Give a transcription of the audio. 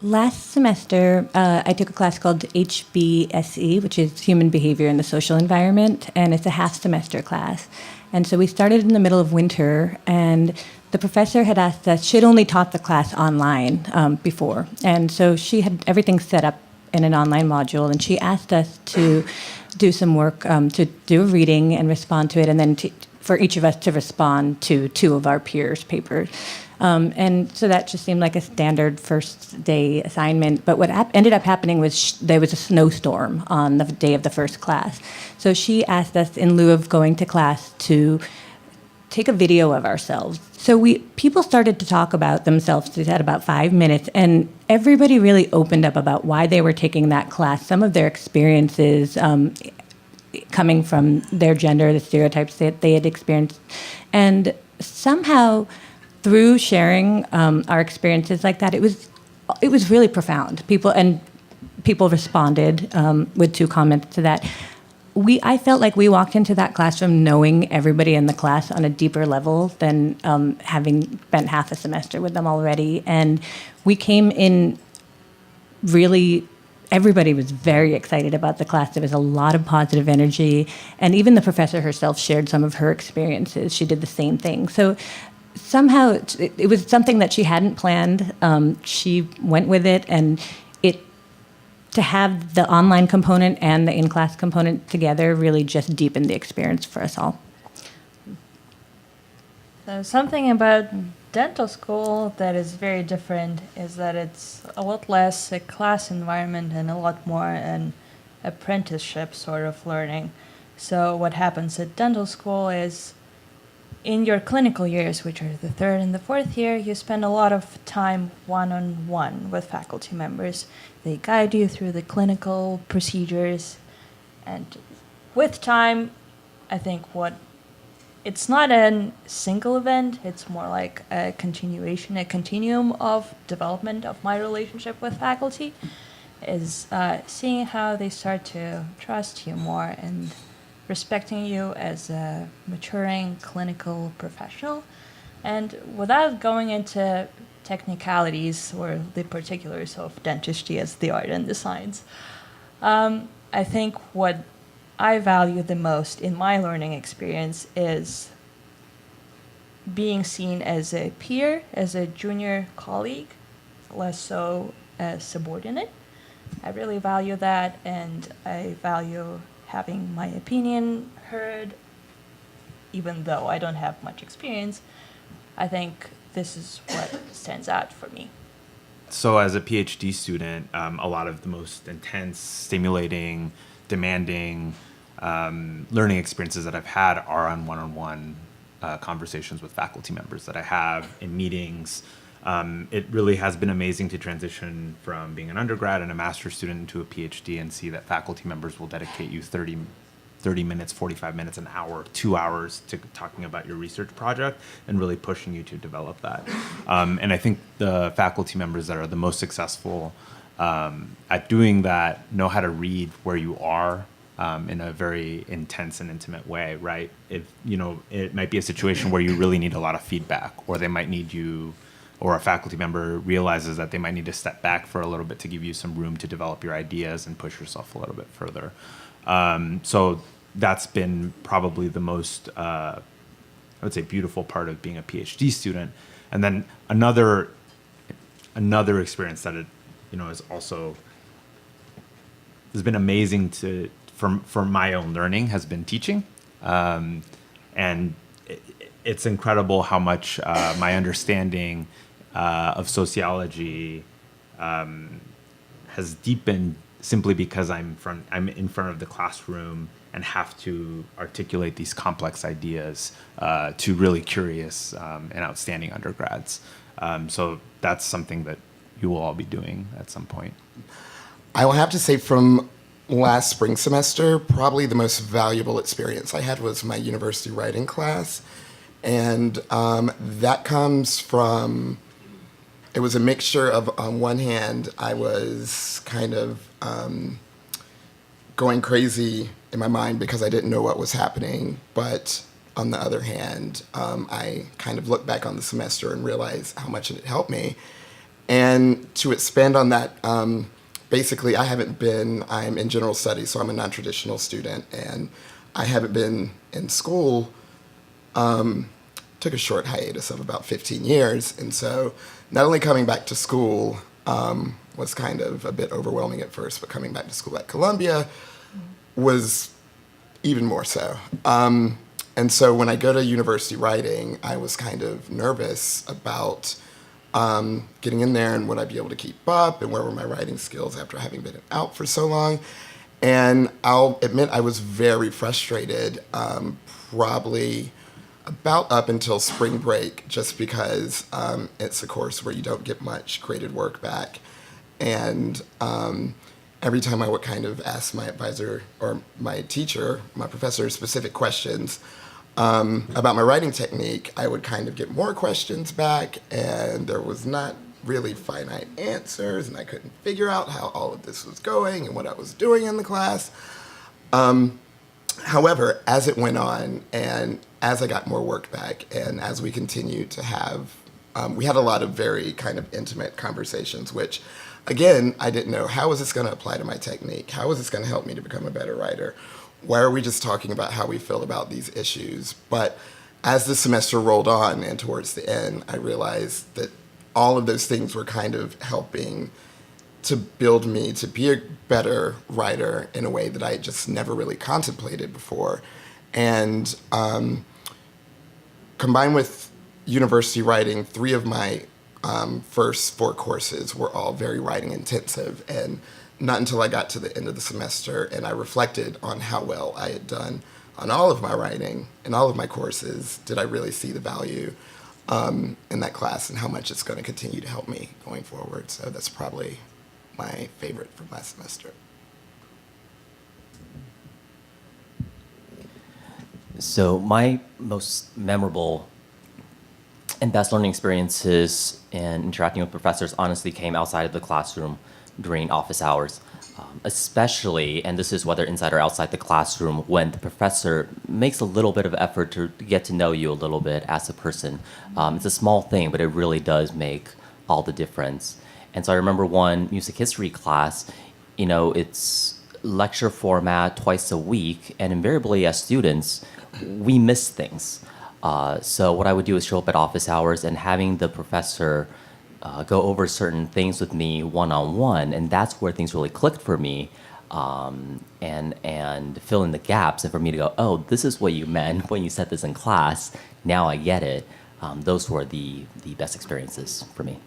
Last semester, I took a class called HBSE, which is Human Behavior in the Social Environment, and it's a half-semester class. And so we started in the middle of winter, and the professor had asked us, she had only taught the class online before, and so she had everything set up in an online module, and she asked us to do some work, to do a reading and respond to it, and then for each of us to respond to two of our peers' papers. And so that just seemed like a standard first day assignment. But what ended up happening was there was a snowstorm on the day of the first class. So she asked us, in lieu of going to class, to take a video of ourselves. So people started to talk about themselves. They had about 5 minutes, and everybody really opened up about why they were taking that class, some of their experiences coming from their gender, the stereotypes that they had experienced. And somehow, through sharing our experiences like that, it was really profound. People responded with 2 comments to that. I felt like we walked into that classroom knowing everybody in the class on a deeper level than having spent half a semester with them already. And we came in really, everybody was very excited about the class. There was a lot of positive energy. And even the professor herself shared some of her experiences. She did the same thing. So somehow it was something that she hadn't planned. She went with it, and to have the online component and the in-class component together really just deepened the experience for us all. So something about dental school that is very different is that it's a lot less a class environment and a lot more an apprenticeship sort of learning. So what happens at dental school is, in your clinical years, which are the 3rd and the 4th year, you spend a lot of time one-on-one with faculty members. They guide you through the clinical procedures. And with time, I think it's not a single event, it's more like a continuation, a continuum of development of my relationship with faculty, is seeing how they start to trust you more and respecting you as a maturing clinical professional. And without going into technicalities or the particulars of dentistry as the art and the science, I think what I value the most in my learning experience is being seen as a peer, as a junior colleague, less so as subordinate. I really value that, and I value having my opinion heard, even though I don't have much experience. I think this is what stands out for me. So as a PhD student, a lot of the most intense, stimulating, demanding learning experiences that I've had are on one-on-one conversations with faculty members that I have in meetings. It really has been amazing to transition from being an undergrad and a master's student into a PhD and see that faculty members will dedicate you 30 minutes, 45 minutes, an hour, 2 hours to talking about your research project and really pushing you to develop that. And I think the faculty members that are the most successful at doing that know how to read where you are in a very intense and intimate way, right? It might be a situation where you really need a lot of feedback, or they might need you, or a faculty member realizes that they might need to step back for a little bit to give you some room to develop your ideas and push yourself a little bit further. So that's been probably the most, I would say, beautiful part of being a PhD student. And then another experience that is also has been amazing for my own learning has been teaching, and it's incredible how much my understanding of sociology has deepened simply because I'm in front of the classroom and have to articulate these complex ideas to really curious and outstanding undergrads. So that's something that you will all be doing at some point. I will have to say, from last spring semester, probably the most valuable experience I had was my university writing class. And that comes from, it was a mixture of, on one hand, I was kind of going crazy in my mind because I didn't know what was happening. But on the other hand, I kind of looked back on the semester and realized how much it helped me. And to expand on that, basically, I'm in general studies, so I'm a non-traditional student, and I haven't been in school, took a short hiatus of about 15 years. And so not only coming back to school was kind of a bit overwhelming at first, but coming back to school at Columbia was even more so. And so when I go to university writing, I was kind of nervous about getting in there and would I be able to keep up and where were my writing skills after having been out for so long. And I'll admit I was very frustrated, probably about up until spring break, just because it's a course where you don't get much graded work back. And every time I would kind of ask my advisor or my teacher, my professor, specific questions about my writing technique, I would kind of get more questions back, and there was not really finite answers, and I couldn't figure out how all of this was going and what I was doing in the class. However, as it went on, and as I got more work back, and as we continued to have, we had a lot of very kind of intimate conversations, which, again, I didn't know, how is this going to apply to my technique? How is this going to help me to become a better writer? Why are we just talking about how we feel about these issues? But as the semester rolled on and towards the end, I realized that all of those things were kind of helping to build me to be a better writer in a way that I just never really contemplated before. And combined with university writing, 3 of my first 4 courses were all very writing intensive. And not until I got to the end of the semester and I reflected on how well I had done on all of my writing and all of my courses did I really see the value in that class and how much it's going to continue to help me going forward. So that's probably my favorite from last semester. So my most memorable and best learning experiences in interacting with professors honestly came outside of the classroom during office hours, especially, and this is whether inside or outside the classroom, when the professor makes a little bit of effort to get to know you a little bit as a person. It's a small thing, but it really does make all the difference. And so I remember one music history class, it's lecture format twice a week, and invariably as students, we miss things. So what I would do is show up at office hours and having the professor go over certain things with me one-on-one, and that's where things really clicked for me, and fill in the gaps, and for me to go, oh, this is what you meant when you said this in class. Now I get it. Those were the best experiences for me.